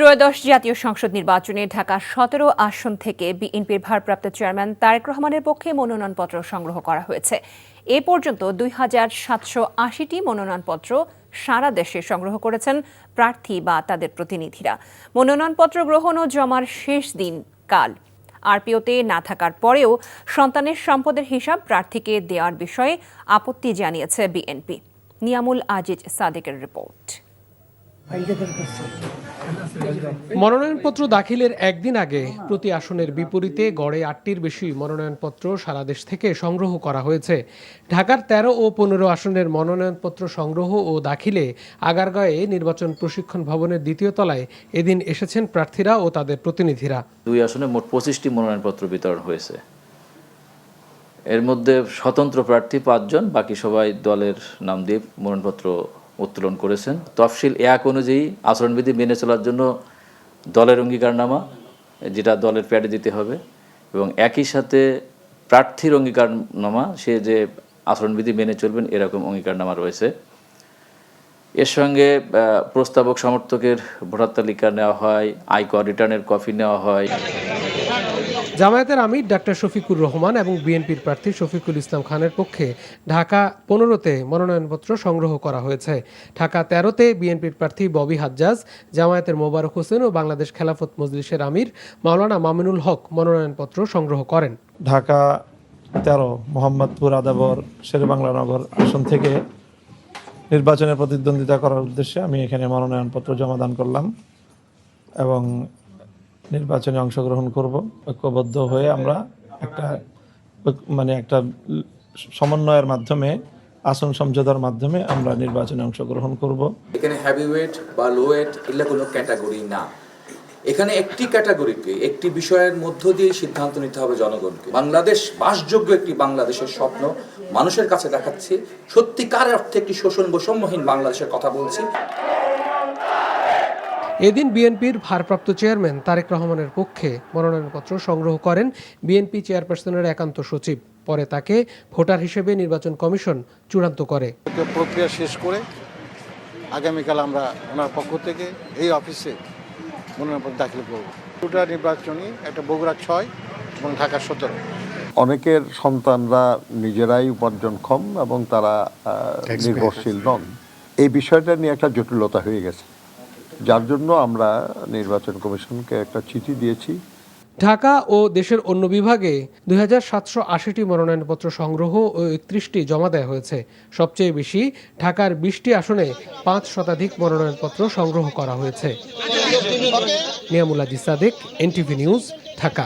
ত্রয়োদশ জাতীয় সংসদ নির্বাচনে ঢাকা ১৭ আসন থেকে বিএনপির ভারপ্রাপ্ত চেয়ারম্যান তারেক রহমানের পক্ষে মনোনয়নপত্র সংগ্রহ করা হয়েছে। এ পর্যন্ত ২,৭৮০টি মনোনয়নপত্র সারা দেশে সংগ্রহ করেছেন প্রার্থী বা তাদের প্রতিনিধিরা। মনোনয়নপত্র গ্রহণ ও জমার শেষ দিন কাল। আরপিওতে না থাকার পরেও সন্তানের সম্পদের হিসাব প্রার্থীকে দেওয়ার বিষয়ে আপত্তি জানিয়েছে বিএনপি। নিয়ামুল আজিজ সাদেকের রিপোর্ট। মনোনয়নপত্র দাখিলের একদিন আগে প্রতি আসনের বিপরীতে গড়ে ৮টির বেশি মনোনয়নপত্র সারা দেশ থেকে সংগ্রহ করা হয়েছে। ঢাকার ১৩ ও ১৫ আসনের মনোনয়নপত্র সংগ্রহ ও দাখিলে আগারগাঁয়ে নির্বাচন প্রশিক্ষণ ভবনের দ্বিতীয় তলায় এদিন এসেছেন প্রার্থীরা ও তাদের প্রতিনিধিরা। ২ আসনে মোট ২৫টি মনোনয়নপত্র বিতরণ হয়েছে। এর মধ্যে স্বতন্ত্র প্রার্থী ৫ জন, বাকি সবাই দলের নাম দিয়ে মনোনয়নপত্র উত্তোলন করেছেন। তফসিল ১ অনুযায়ী আচরণবিধি মেনে চলার জন্য দলের অঙ্গীকারনামা, যেটা দলের প্যাডে দিতে হবে, এবং একই সাথে প্রার্থীর অঙ্গীকারনামা, সে যে আচরণবিধি মেনে চলবেন এরকম অঙ্গীকারনামা রয়েছে। এর সঙ্গে প্রস্তাবক সমর্থকের ভোটার তালিকা নেওয়া হয়, আয়কর রিটার্নের কপি নেওয়া হয়। জামায়াতের আমির ডাক্তার শফিকুর রহমান এবং বিএনপির প্রার্থী শফিকুল ইসলাম খানের পক্ষে ঢাকা ১৫তে মনোনয়নপত্র সংগ্রহ করা হয়েছে। ঢাকা ১৩তে বিএনপির প্রার্থী ববি হাজ্জাজ, জামায়াতের মোবারক হোসেন ও বাংলাদেশ খেলাফত মজলিসের আমির মাওলানা মামিনুল হক মনোনয়নপত্র সংগ্রহ করেন। ঢাকা ১৩ মোহাম্মদপুর আদাবর শেরেবাংলানগর আসন থেকে নির্বাচনে প্রতিদ্বন্দ্বিতা করার উদ্দেশ্যে আমি এখানে মনোনয়নপত্র জমাদান করলাম এবং নির্বাচনে অংশগ্রহণ করব। ঐক্যবদ্ধ হয়ে আমরা একটা সমন্বয়ের মাধ্যমে, আসন সমঝোতার মাধ্যমে আমরা নির্বাচনে অংশগ্রহণ করব। এখানে হেভি ওয়েট বা লো ওয়েট এগুলো কোনো ক্যাটাগরি না। এখানে একটি ক্যাটাগরিকে, একটি বিষয়ের মধ্য দিয়ে সিদ্ধান্ত নিতে হবে জনগণকে। বাংলাদেশ বাসযোগ্য একটি বাংলাদেশের স্বপ্ন মানুষের কাছে দেখাচ্ছি। সত্যিকার অর্থে একটি শোষণ বৈষম্যহীন বাংলাদেশের কথা বলছি। এদিন বিএনপির ভারপ্রাপ্ত চেয়ারম্যান তারেক রহমানের পক্ষে মনোনয়নপত্র সংগ্রহ করেন বিএনপি চেয়ারপারসনের একান্ত সচিব। পরে তাকে ভোটার হিসেবে নির্বাচন কমিশন চূড়ান্ত করে। প্রক্রিয়া শেষ করে আগামীকাল আমরা ওনার পক্ষ থেকে এই অফিসে মনোনয়নপত্র দাখিল করব। দুটা নির্বাচনী, একটা বগুড়া ৬ এবং ঢাকা ১৭। অনেকের সন্তানরা নিজেরাই উপার্জনক্ষম এবং তারা নির্ভরশীল নন। এই বিষয়টা নিয়ে একটা জটিলতা হয়ে গেছে, যার জন্য আমরা নির্বাচন কমিশনকে একটা চিঠি দিয়েছি। ঢাকা ও দেশের অন্য বিভাগে ২,৭৮০টি মনোনয়নপত্র সংগ্রহ ও ৩১টি জমা দেওয়া হয়েছে। সবচেয়ে বেশি ঢাকার ২০টি আসনে ৫ শতাধিক মনোনয়নপত্র সংগ্রহ করা হয়েছে। Niamul Aziz Sadek, NTV news, Dhaka.